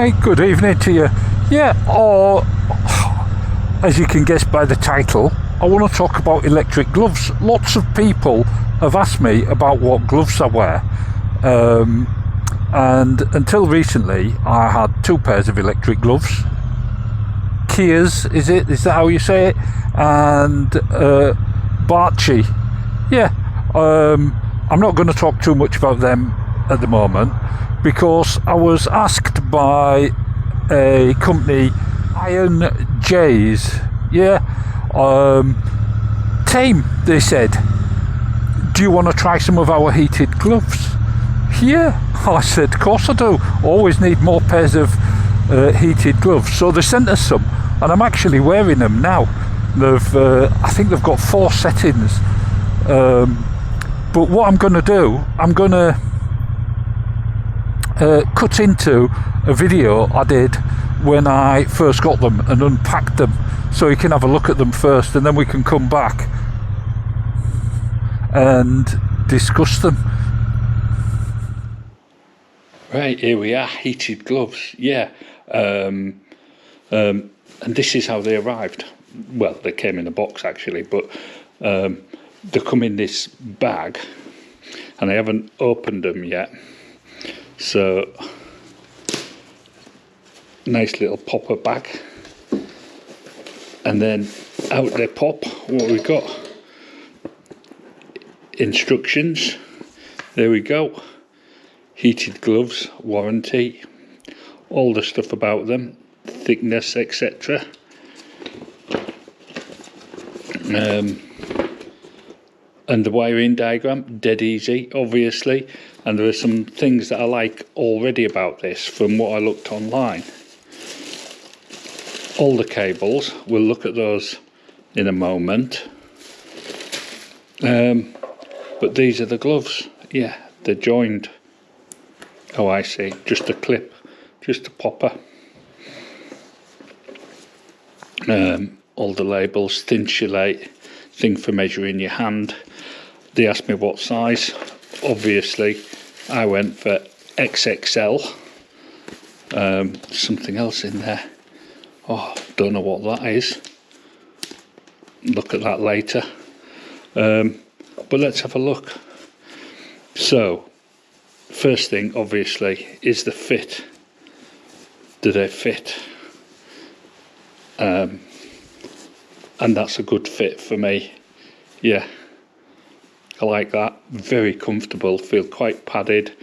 Right, good evening to you. Yeah, or as you can guess by the title, I want to talk about electric gloves. Lots of people have asked me about what gloves I wear. And until recently, I had 2 pairs of electric gloves. KEIS, is that how you say it? And BARCHI. Yeah, I'm not going to talk too much about them at the moment, because I was asked by a company, IRON JIAS, Tame, they said, do you want to try some of our heated gloves? Yeah, I said, of course I do, always need more pairs of heated gloves. So they sent us some, and I'm actually wearing them now. I think they've got 4 settings, but what I'm going to do, I'm going to cut into a video I did when I first got them and unpacked them, so you can have a look at them first, and then we can come back and discuss them. Right, here we are, heated gloves. And this is how they arrived. Well, they came in a box actually, but they come in this bag, and I haven't opened them yet. So, nice little popper bag, and then out they pop. What we got? Instructions. There we go. Heated gloves, warranty, all the stuff about them, thickness, etc. And the wiring diagram, dead easy, obviously. And there are some things that I like already about this from what I looked online. All the cables, we'll look at those in a moment. But these are the gloves. Yeah, they're joined. Oh, I see, just a clip, just a popper. All the labels, thin fillet, thing for measuring your hand. They asked me what size. Obviously, I went for XXL. Something else in there. Oh, don't know what that is. Look at that later. But let's have a look. So, first thing, obviously, is the fit. Do they fit? And that's a good fit for me. Yeah, I like that. Very comfortable, feel quite padded.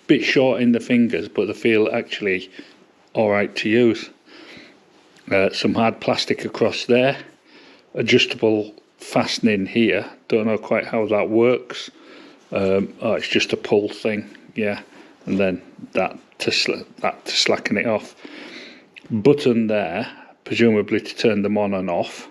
Bit short in the fingers, but they feel actually alright to use. Some hard plastic across there. Adjustable fastening here. Don't know quite how that works. Oh, it's just a pull thing. Yeah, and then that to slacken it off. Button there, presumably to turn them on and off,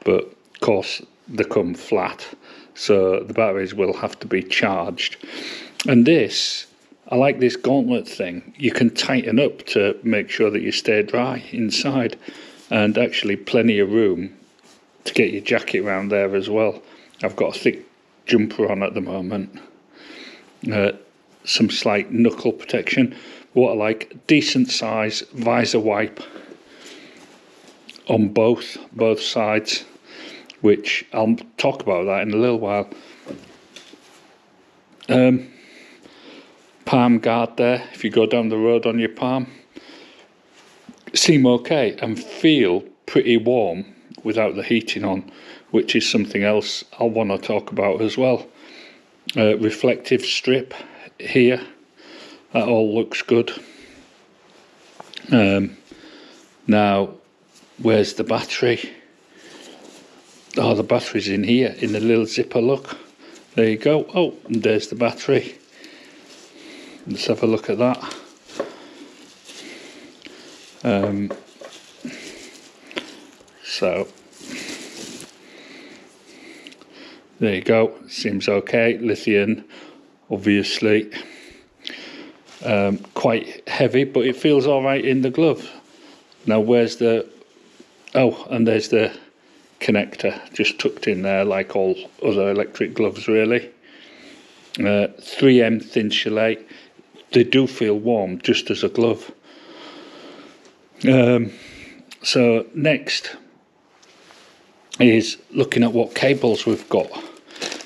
but of course they come flat, so the batteries will have to be charged. And this, I like this gauntlet thing. You can tighten up to make sure that you stay dry inside, and actually plenty of room to get your jacket around there as well. I've got a thick jumper on at the moment. Some slight knuckle protection. What I like, decent size visor wipe on both sides, which I'll talk about that in a little while. Palm guard there, if you go down the road on your palm. Seem okay and feel pretty warm without the heating on, which is something else I'll want to talk about as well. Reflective strip here, that all looks good. Now, where's the battery? Oh, the battery's in here, in the little zipper, look. There you go. Oh, and there's the battery. Let's have a look at that. So, there you go. Seems okay. Lithium, obviously. Quite heavy, but it feels all right in the glove. Now, where's the... Oh, and there's the connector, just tucked in there like all other electric gloves, really. 3M thin fillet. They do feel warm, just as a glove. So next is looking at what cables we've got,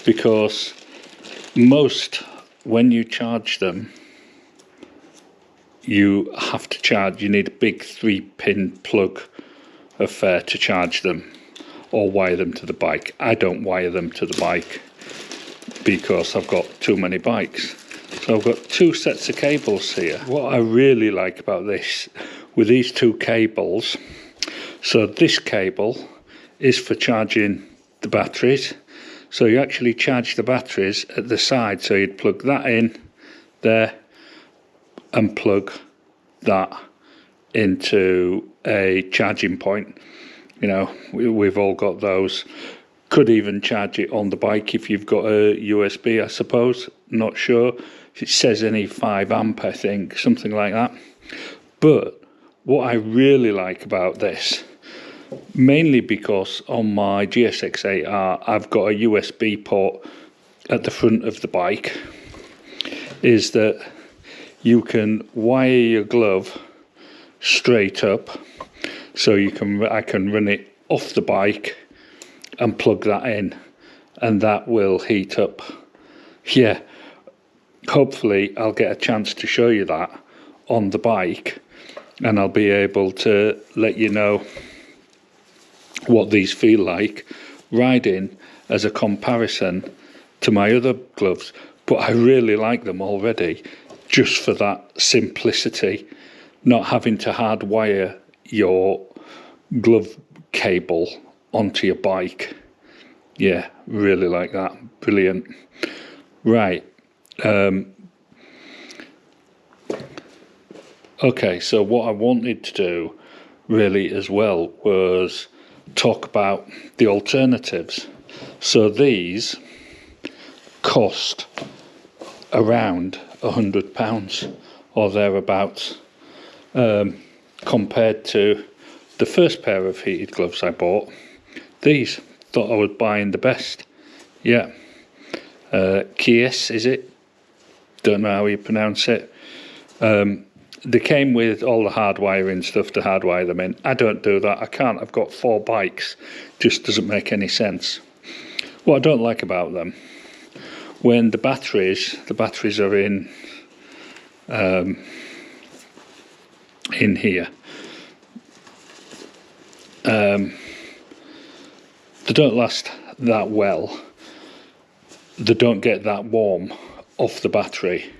because most, when you charge them, you have to charge, you need a big 3-pin plug affair to charge them or wire them to the bike. I don't wire them to the bike because I've got too many bikes. So I've got 2 sets of cables here. What I really like about this, with these 2 cables, so this cable is for charging the batteries. So you actually charge the batteries at the side, so you'd plug that in there and plug that into a charging point. You know, we've all got those. Could even charge it on the bike if you've got a USB, I suppose. Not sure. It says any 5 amp, I think, something like that. But what I really like about this, mainly because on my GSX-8R I've got a USB port at the front of the bike, is that you can wire your glove straight up, so I can run it off the bike and plug that in, and that will heat up. Yeah, hopefully I'll get a chance to show you that on the bike, and I'll be able to let you know what these feel like riding as a comparison to my other gloves. But I really like them already, just for that simplicity, not having to hardwire your glove cable onto your bike. Yeah, really like that. Brilliant. Right. Okay, so what I wanted to do really as well was talk about the alternatives. So these cost around £100 or thereabouts, compared to the first pair of heated gloves I bought. These, thought I was buying the best. Yeah, KEIS, is it? Don't know how you pronounce it. They came with all the hardwiring stuff to hardwire them in. I don't do that. I can't. I've got 4 bikes. Just doesn't make any sense. What I don't like about them, when the batteries are in here, they don't last that well. They don't get that warm off the battery.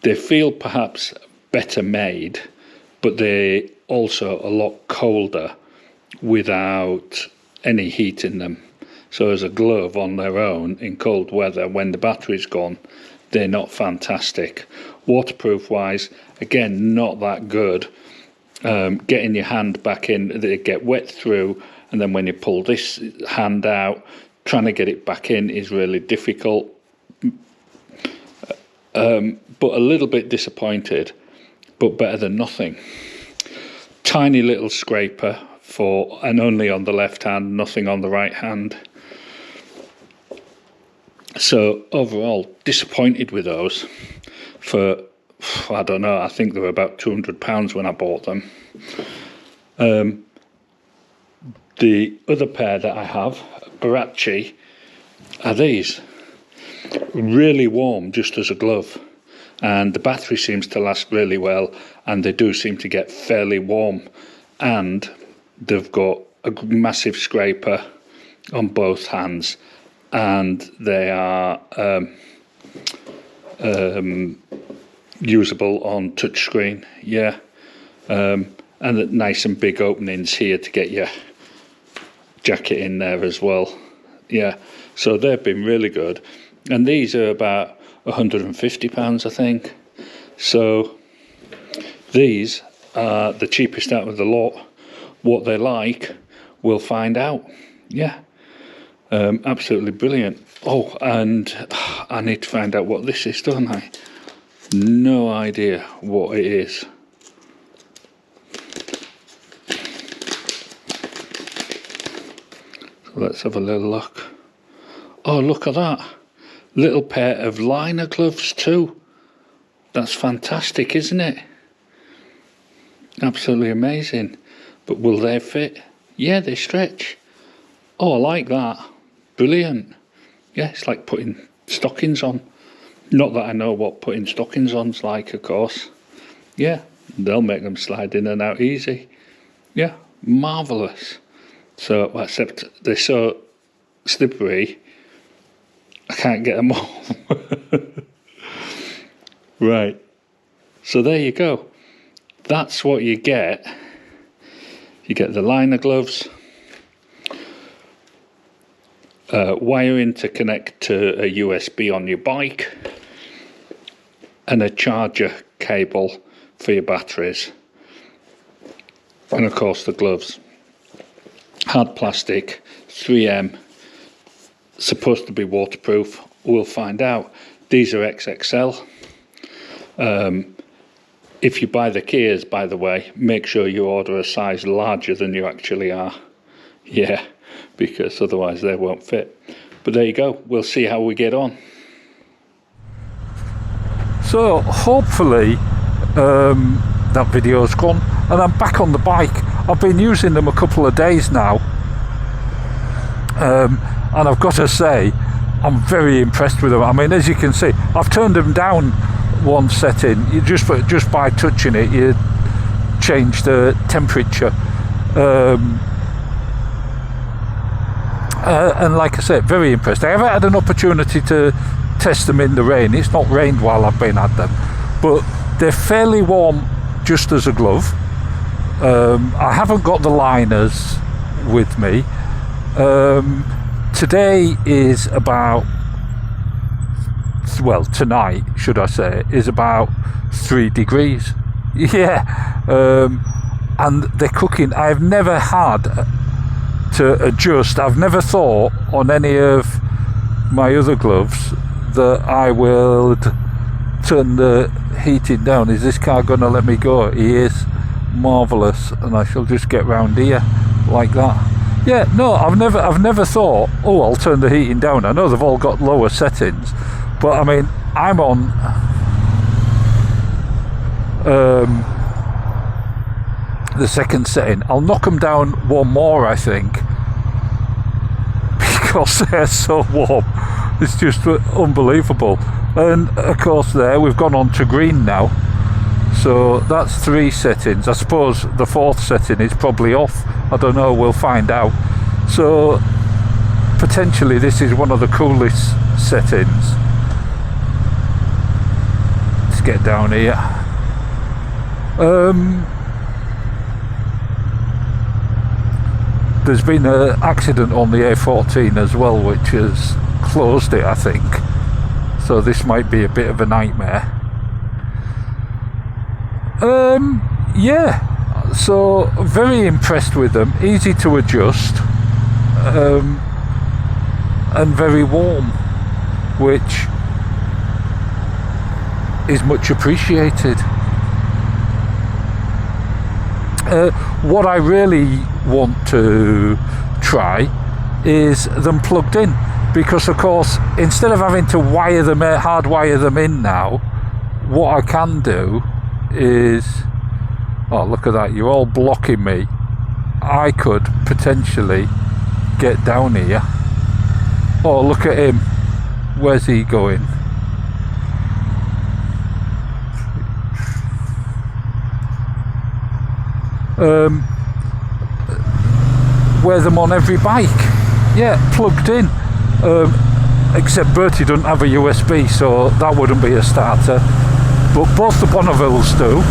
They feel perhaps better made, but they're also a lot colder without any heat in them. So as a glove on their own in cold weather, when the battery's gone, they're not fantastic. Waterproof wise, again, not that good. Getting your hand back in, they get wet through, and then when you pull this hand out, trying to get it back in is really difficult. But a little bit disappointed, but better than nothing. Tiny little scraper and only on the left hand, nothing on the right hand. So overall, disappointed with those. For, I don't know, I think they were about £200 when I bought them. The other pair that I have, BARCHI, are these. Really warm, just as a glove. And the battery seems to last really well, and they do seem to get fairly warm. And they've got a massive scraper on both hands, and they are usable on touchscreen. Yeah, and nice and big openings here to get your jacket in there as well. Yeah, so they've been really good, and these are about £150, I think. So these are the cheapest out of the lot. What they like, we'll find out. Yeah, absolutely brilliant. Oh, and I need to find out what this is, don't I? No idea what it is. So let's have a little look. Oh, look at that. Little pair of liner gloves too. That's fantastic, isn't it? Absolutely amazing. But will they fit? Yeah, they stretch. Oh, I like that. Brilliant. Yeah, it's like putting stockings on. Not that I know what putting stockings on's like, of course. Yeah, they'll make them slide in and out easy. Yeah, marvellous. So, except they're so slippery, I can't get them off. Right. So there you go. That's what you get. You get the liner gloves, wiring to connect to a USB on your bike, and a charger cable for your batteries. And of course the gloves. Hard plastic, 3M, supposed to be waterproof. We'll find out. These are XXL. If you buy the KEIS, by the way, make sure you order a size larger than you actually are. Yeah, because otherwise they won't fit. But there you go. We'll see how we get on. So hopefully that video's gone and I'm back on the bike. I've been using them a couple of days now, and I've got to say I'm very impressed with them. I mean, as you can see, I've turned them down one setting. You just by touching it, you change the temperature, and like I said, very impressed. I haven't had an opportunity to test them in the rain. It's not rained while I've been at them, but they're fairly warm just as a glove. I haven't got the liners with me. Today is about, well, tonight should I say, is about 3 degrees. Yeah, and they're cooking. I've never had to adjust. I've never thought on any of my other gloves that I will turn the heating down. Is this car going to let me go? He is. Marvellous. And I shall just get round here like that. Yeah, no, I've never thought, oh, I'll turn the heating down. I know they've all got lower settings, but I mean, I'm on the second setting. I'll knock them down one more, I think, because they're so warm. It's just unbelievable. And of course there, we've gone on to green now. So that's 3 settings. I suppose the 4th setting is probably off. I don't know, we'll find out. So potentially this is one of the coolest settings. Let's get down here. There's been an accident on the A14 as well, which has closed it, I think. So this might be a bit of a nightmare. Yeah, so very impressed with them, easy to adjust, and very warm, which is much appreciated. What I really want to try is them plugged in, because of course instead of having to hardwire them in now, what I can do is, oh look at that, you're all blocking me. I could potentially get down here. Oh, look at him, where's he going? Wear them on every bike. Yeah, plugged in. Except Bertie doesn't have a USB, so that wouldn't be a starter. But both the Bonnevilles do.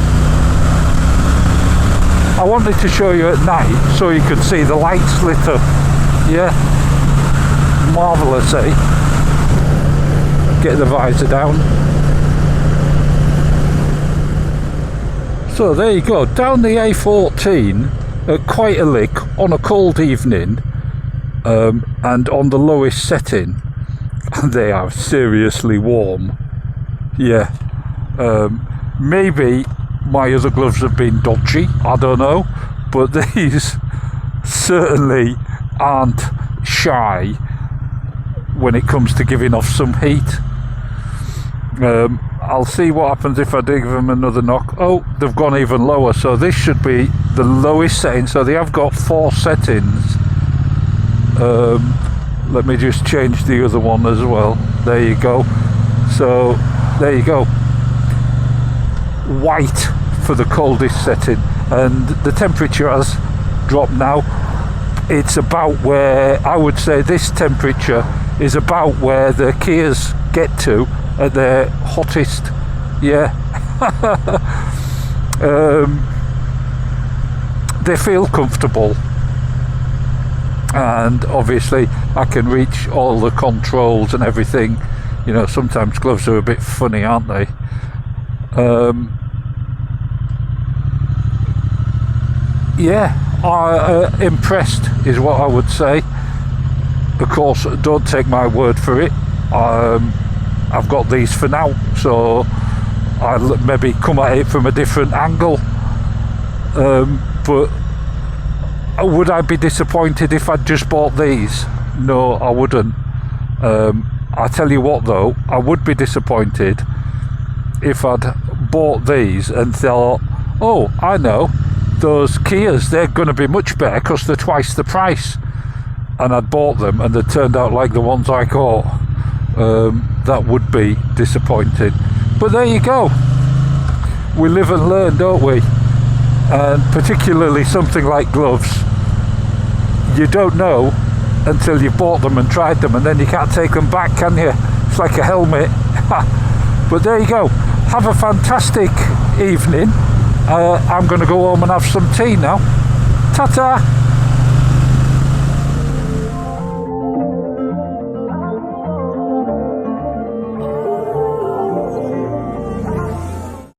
I wanted to show you at night so you could see the lights lit up. Yeah, marvellous, eh? Get the visor down. So there you go, down the A14 at quite a lick on a cold evening, and on the lowest setting, and they are seriously warm. Yeah. Maybe my other gloves have been dodgy, I don't know, but these certainly aren't shy when it comes to giving off some heat. I'll see what happens if I give them another knock. Oh, they've gone even lower, so this should be the lowest setting. So they have got 4 settings. Let me just change the other one as well. There you go. So there you go, white for the coldest setting, and the temperature has dropped now. It's about where I would say this temperature is about where the KEIS get to at their hottest. Yeah. They feel comfortable, and obviously I can reach all the controls and everything. You know, sometimes gloves are a bit funny, aren't they? Yeah, impressed is what I would say. Of course, don't take my word for it. I've got these for now, so I'll maybe come at it from a different angle. But would I be disappointed if I'd just bought these? No, I wouldn't. I tell you what though, I would be disappointed if I'd bought these and thought, oh, I know, those KEIS, they're going to be much better because they're twice the price, and I'd bought them and they turned out like the ones I got. That would be disappointing. But there you go, we live and learn, don't we? And particularly something like gloves, you don't know until you've bought them and tried them, and then you can't take them back, can you? It's like a helmet. But there you go, have a fantastic evening. I'm going to go home and have some tea now. Ta-ta.